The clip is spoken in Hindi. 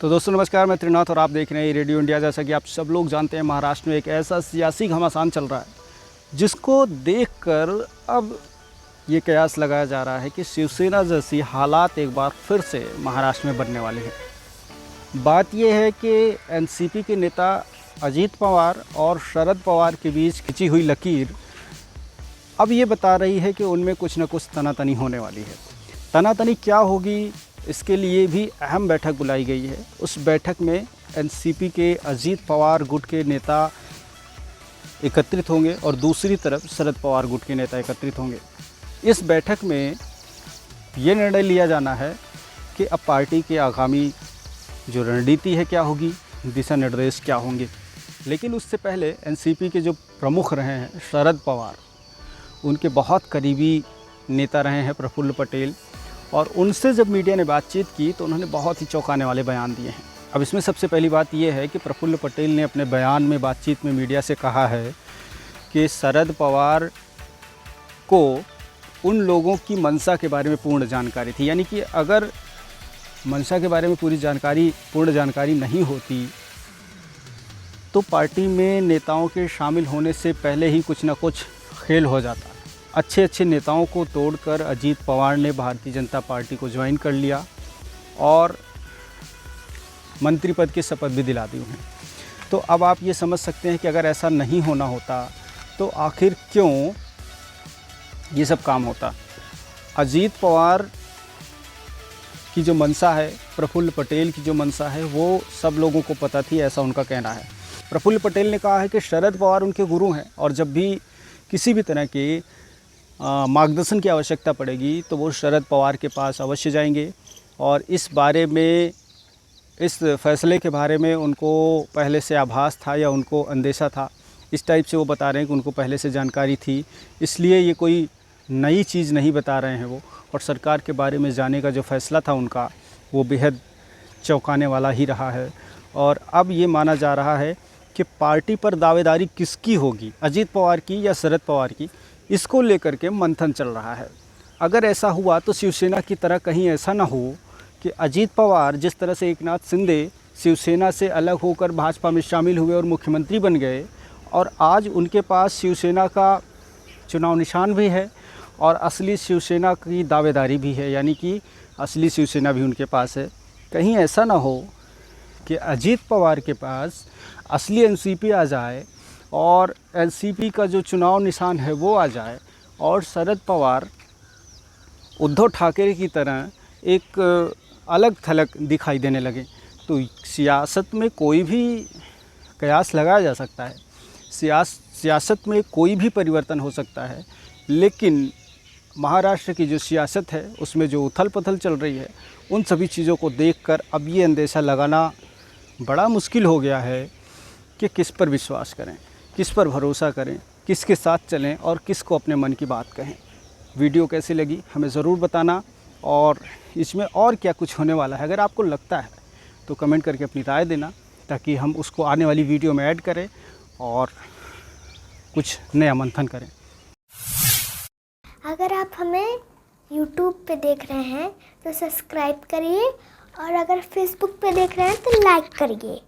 तो दोस्तों नमस्कार, मैं त्रिनाथ और आप देख रहे हैं रेडियो इंडिया। जैसा कि आप सब लोग जानते हैं, महाराष्ट्र में एक ऐसा सियासी घमासान चल रहा है जिसको देखकर अब ये कयास लगाया जा रहा है कि शिवसेना जैसी हालात एक बार फिर से महाराष्ट्र में बनने वाली है। बात यह है कि एनसीपी के नेता अजीत पवार और शरद पवार के बीच खिंची हुई लकीर अब ये बता रही है कि उनमें कुछ न कुछ तनातनी होने वाली है। तनातनी क्या होगी, इसके लिए भी अहम बैठक बुलाई गई है। उस बैठक में एनसीपी के अजीत पवार गुट के नेता एकत्रित होंगे और दूसरी तरफ शरद पवार गुट के नेता एकत्रित होंगे। इस बैठक में ये निर्णय लिया जाना है कि अब पार्टी के आगामी जो रणनीति है क्या होगी, दिशा निर्देश क्या होंगे। लेकिन उससे पहले एनसीपी के जो प्रमुख रहे हैं शरद पवार, उनके बहुत करीबी नेता रहे हैं प्रफुल्ल पटेल, और उनसे जब मीडिया ने बातचीत की तो उन्होंने बहुत ही चौंकाने वाले बयान दिए हैं। अब इसमें सबसे पहली बात यह है कि प्रफुल्ल पटेल ने अपने बयान में बातचीत में मीडिया से कहा है कि शरद पवार को उन लोगों की मंशा के बारे में पूर्ण जानकारी थी। यानी कि अगर मंशा के बारे में पूर्ण जानकारी नहीं होती तो पार्टी में नेताओं के शामिल होने से पहले ही कुछ ना कुछ खेल हो जाता। अच्छे नेताओं को तोड़कर अजीत पवार ने भारतीय जनता पार्टी को ज्वाइन कर लिया और मंत्री पद की शपथ भी दिला दी उन्हें। तो अब आप ये समझ सकते हैं कि अगर ऐसा नहीं होना होता तो आखिर क्यों ये सब काम होता। अजीत पवार की जो मंशा है, प्रफुल्ल पटेल की जो मंशा है, वो सब लोगों को पता थी, ऐसा उनका कहना है। प्रफुल्ल पटेल ने कहा है कि शरद पवार उनके गुरु हैं और जब भी किसी भी तरह के मार्गदर्शन की आवश्यकता पड़ेगी तो वो शरद पवार के पास अवश्य जाएंगे। और इस बारे में, इस फैसले के बारे में उनको पहले से आभास था या उनको अंदेशा था, इस टाइप से वो बता रहे हैं कि उनको पहले से जानकारी थी, इसलिए ये कोई नई चीज़ नहीं बता रहे हैं वो। और सरकार के बारे में जाने का जो फ़ैसला था उनका, वो बेहद चौंकाने वाला ही रहा है। और अब ये माना जा रहा है कि पार्टी पर दावेदारी किसकी होगी, अजीत पवार की या शरद पवार की, इसको लेकर के मंथन चल रहा है। अगर ऐसा हुआ तो शिवसेना की तरह कहीं ऐसा ना हो कि अजीत पवार जिस तरह से एकनाथ शिंदे शिवसेना से अलग होकर भाजपा में शामिल हुए और मुख्यमंत्री बन गए, और आज उनके पास शिवसेना का चुनाव निशान भी है और असली शिवसेना की दावेदारी भी है, यानी कि असली शिवसेना भी उनके पास है। कहीं ऐसा ना हो कि अजीत पवार के पास असली एनसीपी आ जाए और एनसीपी का जो चुनाव निशान है वो आ जाए और शरद पवार उद्धव ठाकरे की तरह एक अलग थलग दिखाई देने लगे। तो सियासत में कोई भी कयास लगाया जा सकता है, सियासत में कोई भी परिवर्तन हो सकता है, लेकिन महाराष्ट्र की जो सियासत है उसमें जो उथल पुथल चल रही है, उन सभी चीज़ों को देखकर अब ये अंदेशा लगाना बड़ा मुश्किल हो गया है कि किस पर विश्वास करें, किस पर भरोसा करें, किसके साथ चलें और किसको अपने मन की बात कहें। वीडियो कैसी लगी हमें ज़रूर बताना, और इसमें और क्या कुछ होने वाला है अगर आपको लगता है तो कमेंट करके अपनी राय देना, ताकि हम उसको आने वाली वीडियो में ऐड करें और कुछ नया मंथन करें। अगर आप हमें YouTube पे देख रहे हैं तो सब्सक्राइब करिए, और अगर Facebook पे देख रहे हैं तो लाइक करिए।